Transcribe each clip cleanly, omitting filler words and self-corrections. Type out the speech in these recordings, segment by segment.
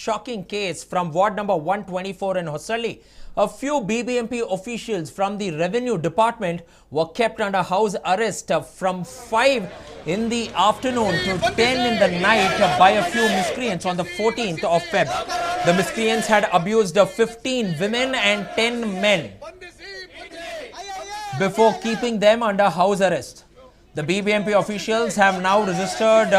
shocking case from ward number 124 in Hosahalli. A few BBMP officials from the revenue department were kept under house arrest from 5 in the afternoon to 10 in the night by a few miscreants on the 14th of Feb. The miscreants had abused 15 women and 10 men before keeping them under house arrest. The BBMP officials have now registered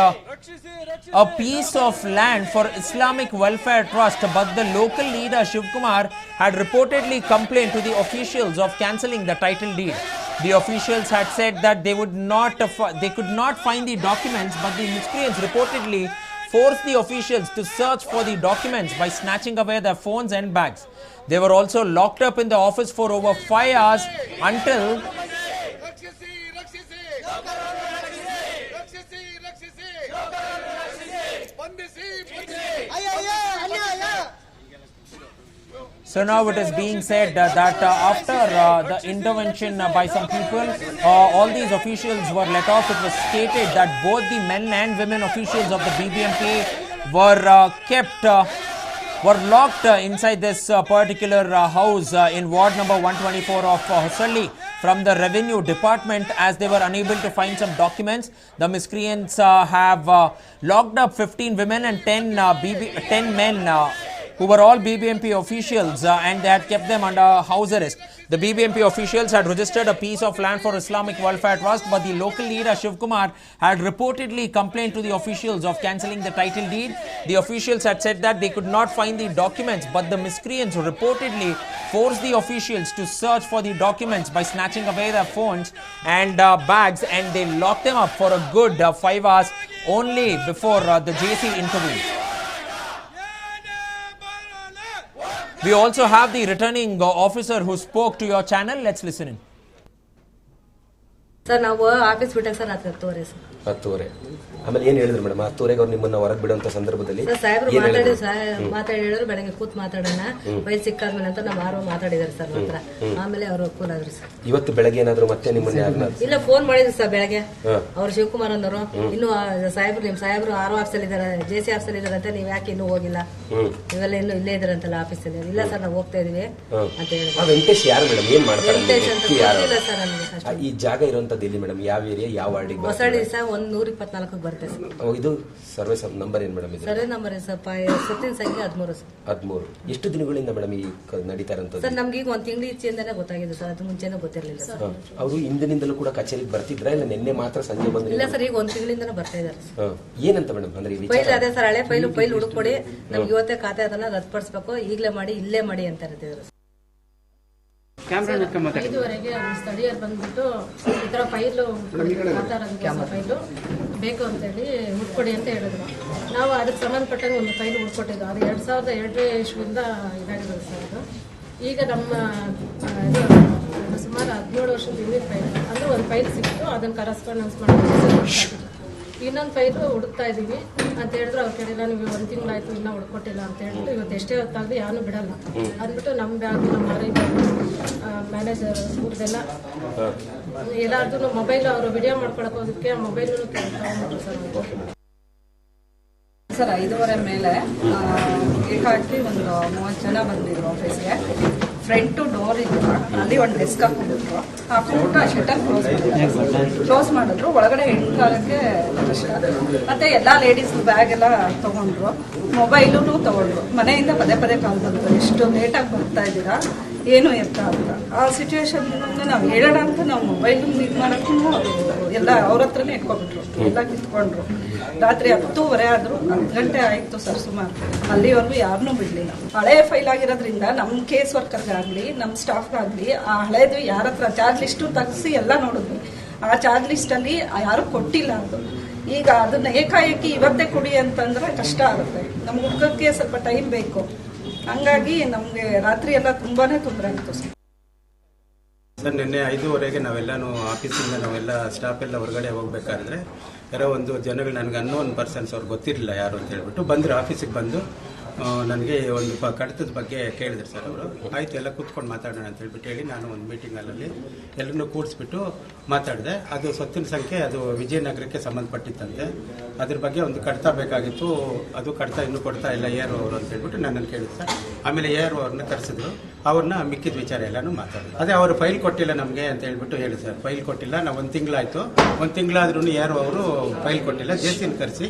a piece of land for Islamic Welfare Trust, but the local leader Shivakumar had reportedly complained to the officials of cancelling the title deed. The officials had said that they could not find the documents, but the miscreants reportedly forced the officials to search for the documents by snatching away their phones and bags. They were also locked up in the office for over 5 hours until So now it is being said that after the intervention by some people, all these officials were let off. It was stated that both the men and women officials of the BBMP were locked inside this particular house in ward number 124 of Hosahalli from the revenue department as they were unable to find some documents. The miscreants have locked up 15 women and 10 men who were all BBMP officials and they had kept them under house arrest. The BBMP officials had registered a piece of land for Islamic Welfare Trust, but the local leader Shivakumar had reportedly complained to the officials of cancelling the title deed. The officials had said that they could not find the documents, but the miscreants reportedly forced the officials to search for the documents by snatching away their phones and bags, and they locked them up for a good 5 hours only before the JC intervened. We also have the returning officer who spoke to your channel. Let's listen in. Sir, ನಾವು office ಬಿಟ್ಟಾಗ sir 10:30 sir. 10:30. ಆಮೇಲೆ ಏನು ಹೇಳಿದ್ರು madam? 10:30ಗೆ ಅವ್ರು ನಿಮ್ಮನ್ನ ಹೊರಗೆ ಬಿಡುವಂತ ಸಂದರ್ಭದಲ್ಲಿ ಸಾಹೇಬ್ರು ಮಾತಾಡಿದ್ರು ಬೆಳಗ್ಗೆ ಕೂತ್ ಮಾತಾಡೋಣ ಫೈಲ್ ಸಿಕ್ಕಾದ್ಮೇಲೆ ಅಂತ ನಮ್ಮ ಆರೋ ಮಾತಾಡಿದಾರೆ ಸರ್ ಹತ್ರ. ಆಮೇಲೆ ಅವರು ಕೂಲಾದ್ರು ಸರ್. ಇವತ್ತು ಬೆಳಗ್ಗೆ ಏನಾದ್ರು ಮತ್ತೆ ನಿಮ್ಮನ್ನ ಯಾರನ್ನ ಇಲ್ಲ ಫೋನ್ ಮಾಡಿದ್ರು ಸರ್ ಬೆಳಗ್ಗೆ. ಅವ್ರು ಶಿವಕುಮಾರ್ ಅನ್ನೋರು ಇನ್ನು ನಿಮ್ ಸಾಹೇಬ್ರು ಆರೋ ಆಫೀಸಲ್ಲಿ ಇದಾರೆ, ಜೆಸಿ ಆಫೀಸಲ್ಲಿ ಇದಾರಂತೆ, ನೀವ್ ಯಾಕೆ ಇನ್ನೂ ಹೋಗಿಲ್ಲ, ನೀವೆಲ್ಲ ಇನ್ನು ಇಲ್ಲೇ ಇದಾರಂತಲ್ಲ ಆಫೀಸಲ್ಲಿ. ಇಲ್ಲ ಸರ್ ನಾವು ಹೋಗ್ತಾ ಇದೀವಿ ಅಂತ ಹೇಳಿದ್ರು. ವೆಂಕಟೇಶ್ ಯಾರು ಮೇಡಮ್? ಏನ್ ಮಾಡ್ತಾರೆ? ಗೊತ್ತಿಲ್ಲ ಸರ್ ನಮ್ಗೆ. ಈ ಜಾಗ ಇರುವಂತದ್ದು ಎಲ್ಲಿ ಮೇಡಮ್? ಯಾವ ಏರಿಯಾ, ಯಾವ ವಾರ್ಡಿಗೆ? ಹೊಸಳ್ಳಿ ಸರ್ 124 ಬರುತ್ತೆ ಸರ್. ಇದು ಸರ್ವೆ ನಂಬರ್ ಏನ್ ಮೇಡಮ್? ಇದು ಸರ್ವೆ ನಂಬರ್ ಸತ್ತಿನ ಸಂಖ್ಯೆ 13 ಸರ್. 13. ಎಷ್ಟು ದಿನಗಳಿಂದ ಮೇಡಮ್ ಈ ನಡೀತಾ ಇರೋದು ಸರ್? ನಮ್ಗೆ ಈಗ 1 ತಿಂಗಳ ಈಚೆಯಿಂದಾನೆ ಗೊತ್ತಾಗಿದೆ ಸರ್, ಅದು ಮುಂಚೆನೇ ಗೊತ್ತಿರಲಿಲ್ಲ ಸರ್. ಅವರು ಹಿಂದಿನಿಂದಲೂ ಕೂಡ ಕಚೇರಿಗೆ ಬರ್ತಿದ್ರ ಇಲ್ಲ ನಿನ್ನೆ ಮಾತ್ರ ಸಂಜೆ ಬಂದ್ರೆ? ಇಲ್ಲ ಸರ್, ಈಗ 1 ತಿಂಗಳಿಂದನೇ ಬರ್ತಾ ಇದಾರೆ. ಏನಂತ ಮೇಡಮ್? ಅಂದ್ರೆ ಫೈಲ್ ಅದೇ ಸರ್, ಹಳೆ ಫೈಲ್ ಹುಡುಕೊಡಿ, ನಮ್ಗೆ ಇವತ್ತೇ ಖಾತೆ ಅದನ್ನ ರದ್ದುಪಡಿಸಬೇಕು, ಈಗಲೇ ಮಾಡಿ ಇಲ್ಲೇ ಮಾಡಿ ಅಂತ ಇರ್ತಿದ್ರು. 5:30ಗೆ ಸ್ಥಳೀಯರು ಬಂದ್ಬಿಟ್ಟು ಈ ತರ ಫೈಲು ಫೈಲು ಬೇಕು ಅಂತೇಳಿ ಹುಡ್ಕೊಡಿ ಅಂತ ಹೇಳಿದ್ರು. ನಾವು ಅದಕ್ಕೆ ಸಂಬಂಧಪಟ್ಟಂಗೆ ಒಂದು ಫೈಲ್ ಹುಡ್ಕೊಟ್ಟಿದ್ದು. ಅದು 2002 ಇಸ್ವಿಯಿಂದ ಇದಾಗಿರೋದು ಸರ್. ಅದು ಈಗ ನಮ್ಮ ಸುಮಾರು 17 ವರ್ಷದ ಹಿಂದಿನ ಫೈಲ್ ಅಂದ್ರೆ ಒಂದು ಫೈಲ್ ಸಿಕ್ತು, ಅದನ್ನ ಕರೆಸ್ಪಾಂಡೆನ್ಸ್ ಮಾಡಿ ಇನ್ನೊಂದು ಫೈಲು ಹುಡುಕ್ತಾ ಇದೀವಿ ಅಂತ ಹೇಳಿದ್ರು. ಅವ್ರ ಕಡೆಲ್ಲ ನೀವು 1 ತಿಂಗಳಾಯ್ತು ಇನ್ನೂ ಹುಡ್ಕೊಟ್ಟಿಲ್ಲ ಅಂತ ಹೇಳ್ಬಿಟ್ಟು ಇವತ್ತು ಎಷ್ಟೇ ಹೊತ್ತಾಗಲಿ ಯಾರು ಬಿಡಲ್ಲ ಅಂದ್ಬಿಟ್ಟು ನಮ್ಮ ಬ್ಯಾಗ್, ನಮ್ಮ ಮ್ಯಾನೇಜರ್ ಇವ್ರದೆಲ್ಲ ಎಲ್ಲಾರ್ದು ಮೊಬೈಲ್ ಅವರು ವಿಡಿಯೋ ಮಾಡ್ಕೊಳಕ್ ಹೋದಕ್ಕೆ ಮೊಬೈಲ್ ತಗೊಂಡ್ಬಿಟ್ರು ಸರ್. 5:30 ಮೇಲೆ ಏಕಾಕಿ ಒಂದು 30 ಜನ ಬಂದಿದ್ರು ಆಫೀಸ್ಗೆ. ಫ್ರಂಟ್ ಡೋರ್ ಇದ್ರು, ಅಲ್ಲಿ ಒಂದು ಡೆಸ್ಕ್ ಹಾಕೊಂಡಿದ್ರು, ಹಾಕೊಂಡ್ಬಿಟ್ಟು ಆ ಶಟರ್ ಕ್ಲೋಸ್ ಮಾಡಿದ್ರು. ಒಳಗಡೆ ಎಂಟ್ರಾಗಕ್ಕೆ ಕಷ್ಟ. ಮತ್ತೆ ಎಲ್ಲಾ ಲೇಡೀಸ್ ಬ್ಯಾಗ್ ಎಲ್ಲ ತಗೊಂಡ್ರು, ಮೊಬೈಲು ತಗೊಂಡ್ರು. ಮನೆಯಿಂದ ಪದೇ ಪದೇ ಕಾಲ್ ಬಂದ್ರು, ಎಷ್ಟು ಲೇಟಾಗಿ ಬರ್ತಾ ಇದ್ದೀರಾ, ಏನು ಎತ್ತ ಅಂತ. ಆ ಸಿಚುವೇಶನ್ ನಾವು ಹೇಳೋಣ ಅಂತ ನಾವು ಮೊಬೈಲ್ ಇದು ಮಾಡೋಕ್ಕೂ ಎಲ್ಲ ಅವ್ರ ಹತ್ರನೇ ಇಟ್ಕೊಬಿಟ್ರು, ಎಲ್ಲ ಕಿತ್ಕೊಂಡ್ರು. ರಾತ್ರಿ 10:30 ಆದ್ರೂ 10 ಗಂಟೆ ಆಯ್ತು ಸರ್ ಸುಮಾರು. ಅಲ್ಲಿವರೆಗೂ ಯಾರನ್ನೂ ಬಿಡ್ಲಿಲ್ಲ. ಹಳೆ ಫೈಲ್ ಆಗಿರೋದ್ರಿಂದ ನಮ್ಮ ಕೇಸ್ ವರ್ಕರ್ಗಾಗ್ಲಿ ನಮ್ಮ ಸ್ಟಾಫ್ಗಾಗ್ಲಿ ಆ ಹಳೇದು ಯಾರ ಹತ್ರ ಚಾರ್ಜ್ ಲಿಸ್ಟು ತೆಗ್ಸಿ ಎಲ್ಲ ನೋಡಿದ್ವಿ. ಆ ಚಾರ್ಜ್ ಲಿಸ್ಟ್ ಅಲ್ಲಿ ಯಾರು ಕೊಟ್ಟಿಲ್ಲ. ಅದು ಈಗ ಅದನ್ನ ಏಕಾಏಕಿ ಇವತ್ತೇ ಕೊಡಿ ಅಂತಂದ್ರೆ ಕಷ್ಟ ಆಗುತ್ತೆ. ನಮ್ಗೆ ಹುಡ್ಕಕ್ಕೆ ಸ್ವಲ್ಪ ಟೈಮ್ ಬೇಕು. ಹಂಗಾಗಿ ನಮ್ಗೆ ರಾತ್ರಿ ಎಲ್ಲ ತುಂಬಾನೇ ತೊಂದರೆ ಆಯ್ತು ಸರ್. ನಿನ್ನೆ 5:30ಗೆ ನಾವೆಲ್ಲನೂ ಆಫೀಸಿಂದ ನಾವೆಲ್ಲ ಸ್ಟಾಫ್ ಎಲ್ಲ ಹೊರಗಡೆ ಹೋಗ್ಬೇಕಾದ್ರೆ ಯಾರೋ ಒಂದು ಜನಗಳು ನನಗೆ ಅನ್ನೋನ್ ಪರ್ಸನ್ಸ್ ಅವ್ರಿಗೆ ಗೊತ್ತಿರಲಿಲ್ಲ ಯಾರು ಅಂತ ಹೇಳ್ಬಿಟ್ಟು ಬಂದರು. ಆಫೀಸಿಗೆ ಬಂದು ನನಗೆ ಒಂದು ಕಡತದ ಬಗ್ಗೆ ಕೇಳಿದ್ರು ಸರ್ ಅವರು. ಆಯಿತು, ಎಲ್ಲ ಕೂತ್ಕೊಂಡು ಮಾತಾಡೋಣ ಅಂತ ಹೇಳ್ಬಿಟ್ಟು ಹೇಳಿ ನಾನು ಒಂದು ಮೀಟಿಂಗಲ್ಲಿ ಎಲ್ಲರನ್ನೂ ಕೂಡಿಸ್ಬಿಟ್ಟು ಮಾತಾಡಿದೆ. ಅದು ಸ್ವತ್ತಿನ ಸಂಖ್ಯೆ ಅದು ವಿಜಯನಗರಕ್ಕೆ ಸಂಬಂಧಪಟ್ಟಿತ್ತಂತೆ. ಅದ್ರ ಬಗ್ಗೆ ಒಂದು ಕಡತ ಬೇಕಾಗಿತ್ತು. ಅದು ಕಡತ ಇನ್ನೂ ಕೊಡ್ತಾ ಇಲ್ಲ ARO ಅವರು ಅಂತ ಹೇಳ್ಬಿಟ್ಟು ನನ್ನನ್ನು ಕೇಳಿದ್ರು ಸರ್. ಆಮೇಲೆ ARO ಅವ್ರನ್ನ ಕರೆಸಿದ್ರು. ಅವ್ರನ್ನ ಮಿಕ್ಕಿದ ವಿಚಾರ ಎಲ್ಲನೂ ಮಾತಾಡಿದ್ರು. ಅದೇ ಅವರು ಫೈಲ್ ಕೊಟ್ಟಿಲ್ಲ ನಮಗೆ ಅಂತ ಹೇಳ್ಬಿಟ್ಟು ಹೇಳಿ ಸರ್. ಫೈಲ್ ಕೊಟ್ಟಿಲ್ಲ, ನಾವು 1 ತಿಂಗಳಾಯಿತು. 1 ತಿಂಗಳಾದ್ರೂ ARO ಅವರು ಫೈಲ್ ಕೊಟ್ಟಿಲ್ಲ. JCನ ಕರೆಸಿ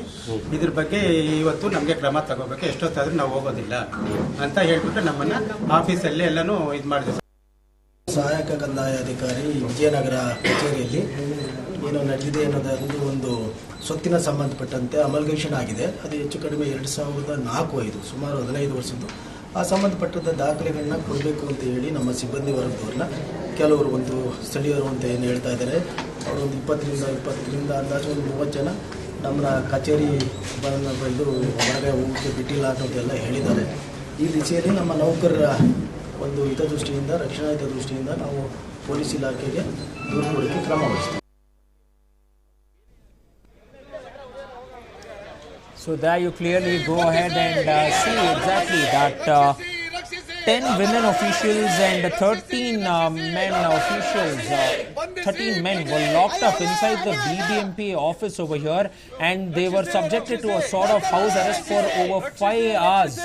ಇದ್ರ ಬಗ್ಗೆ ಇವತ್ತು ನಮಗೆ ಕ್ರಮ ತಗೋಬೇಕು, ಎಷ್ಟೊತ್ತಾದ್ರೂ ನಾವು ಹೋಗೋದಿಲ್ಲ ಅಂತ ಹೇಳ್ಬಿಟ್ಟು ನಮ್ಮನ್ನ ಆಫೀಸಲ್ಲಿ ಎಲ್ಲನೂ ಇದು ಮಾಡಿದ್ರು. ಸಹಾಯಕ ಕಂದಾಯ ಅಧಿಕಾರಿ ವಿಜಯನಗರ ಕಚೇರಿಯಲ್ಲಿ ಏನು ನಡೆದಿದೆ ಅನ್ನೋದೊಂದು ಒಂದು ಸ್ವತ್ತಿನ ಸಂಬಂಧಪಟ್ಟಂತೆ ಅಮಲ್ಗೇಷನ್ ಆಗಿದೆ. ಅದು ಹೆಚ್ಚು ಕಡಿಮೆ 2004-5 ಸುಮಾರು 15 ವರ್ಷದ್ದು. ಆ ಸಂಬಂಧಪಟ್ಟದ ದಾಖಲೆಗಳನ್ನ ಕೊಡಬೇಕು ಅಂತ ಹೇಳಿ ನಮ್ಮ ಸಿಬ್ಬಂದಿ ವರ್ಗದವ್ರನ್ನ ಕೆಲವರು ಒಂದು ಸ್ಥಳೀಯರು ಅಂತ ಏನು ಹೇಳ್ತಾ ಇದ್ದಾರೆ. ಅವರು ಒಂದು 20ರಿಂದ ಅಂದಾಜು ಒಂದು 30 ಜನ ನಮ್ಮ ಕಚೇರಿ ಬಂದು ಹೊರಗೆ ಹೋಗೋಕ್ಕೆ ಬಿಟ್ಟಿಲ್ಲ ಅನ್ನೋದೆಲ್ಲ ಹೇಳಿದ್ದಾರೆ. ಈ ದಿಸೆಯಲ್ಲಿ ನಮ್ಮ ನೌಕರರ ಒಂದು ಹಿತದೃಷ್ಟಿಯಿಂದ, ರಕ್ಷಣಾ ಹಿತದೃಷ್ಟಿಯಿಂದ ನಾವು ಪೊಲೀಸ್ ಇಲಾಖೆಗೆ ದೂರು ಕೊಡೋಕ್ಕೆ ಕ್ರಮ ವಹಿಸ್ತೀವಿ. So there you clearly go ahead and see exactly that 10 women officials and 13 men officials, 13 men were locked up inside the BBMP office over here, and they were subjected to a sort of house arrest for over 5 hours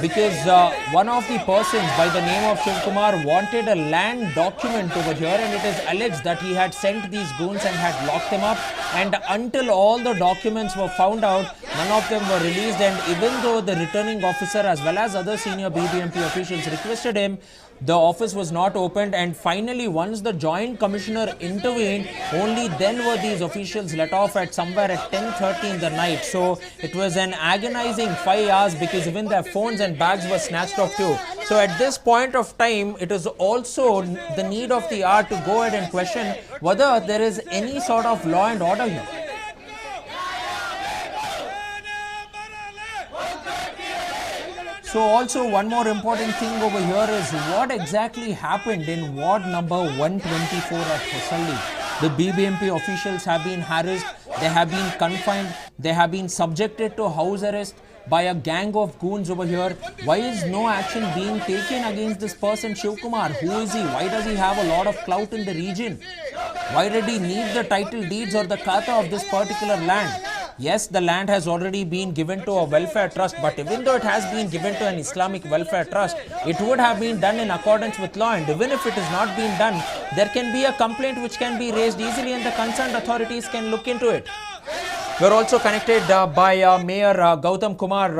because one of the persons by the name of Shivakumar wanted a land document over here, and it is alleged that he had sent these goons and had locked them up, and until all the documents were found out, none of them were released. And even though the returning officer as well as other senior BBMP officials requested him, the office was not opened, and finally once the joint commissioner intervened, only then were these officials let off at somewhere at 10:30 in the night. So it was an agonizing 5 hours because even their phones and bags were snatched off too. So at this point of time, it is also the need of the hour to go ahead and question whether there is any sort of law and order here. So also one more important thing over here is what exactly happened in ward number 124 at Hosahalli. The BBMP officials have been harassed, they have been confined, they have been subjected to house arrest by a gang of goons over here. Why is no action being taken against this person Shivakumar? Who is he? Why does he have a lot of clout in the region? Why did he need the title deeds or the kata of this particular land? Yes, the land has already been given to a welfare trust, but even though it has been given to an Islamic Welfare Trust, it would have been done in accordance with law, and even if it is not being done, there can be a complaint which can be raised easily and the concerned authorities can look into it. We're also connected by Mayor Gautam Kumar.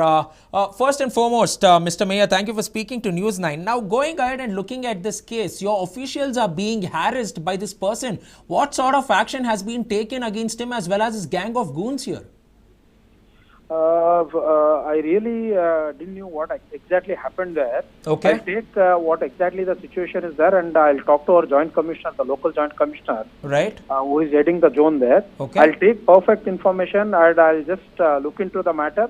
First and foremost, Mr. Mayor, thank you for speaking to News 9. Now, going ahead and looking at this case, your officials are being harassed by this person. What sort of action has been taken against him as well as his gang of goons here? I really didn't know what exactly happened there. Okay. I'll take what exactly the situation is there, and I'll talk to our joint commissioner, the local joint commissioner, Right. who is heading the zone there. Okay. I'll take perfect information and I'll just look into the matter,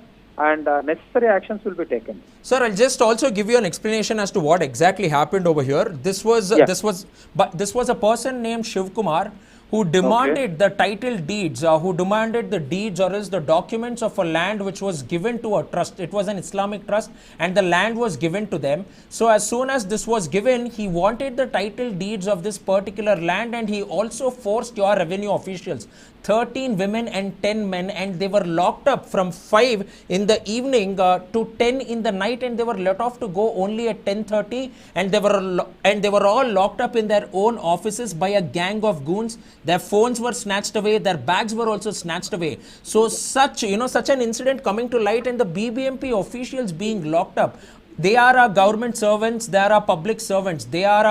and necessary actions will be taken. Sir, I'll just also give you an explanation as to what exactly happened over here. This was a person named Shivakumar who demanded the title deeds, who demanded the deeds or else the documents of a land which was given to a trust. It was an Islamic trust and the land was given to them. So as soon as this was given, he wanted the title deeds of this particular land, and he also forced your revenue officials, 13 women and 10 men, and they were locked up from 5 in the evening to 10 in the night, and they were let off to go only at 10:30, and they were all locked up in their own offices by a gang of goons. Their phones were snatched away, their bags were also snatched away. So such an incident coming to light, and the BBMP officials being locked up. They are our government servants, they are our public servants, they are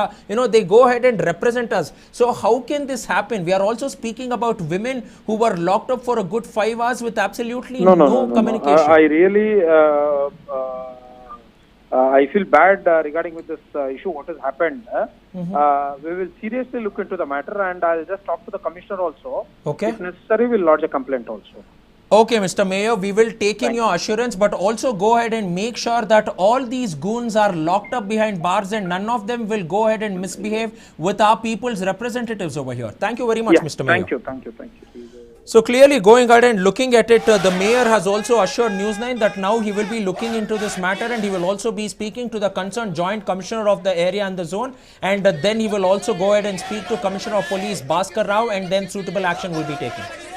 they go ahead and represent us. So how can this happen? We are also speaking about women who were locked up for a good 5 hours with absolutely no communication. I really I feel bad regarding with this issue, what has happened. We will seriously look into the matter, and I'll just talk to the commissioner also. Okay. If necessary, we'll lodge a complaint also. Okay, Mr. Mayor, we will take in your assurance, but also go ahead and make sure that all these goons are locked up behind bars and none of them will go ahead and misbehave with our people's representatives over here. Thank you very much, Mr. Mayor. Thank you. So clearly going ahead and looking at it, the mayor has also assured News9 that now he will be looking into this matter and he will also be speaking to the concerned joint commissioner of the area and the zone, and then he will also go ahead and speak to Commissioner of Police Bhaskar Rao, and then suitable action will be taken.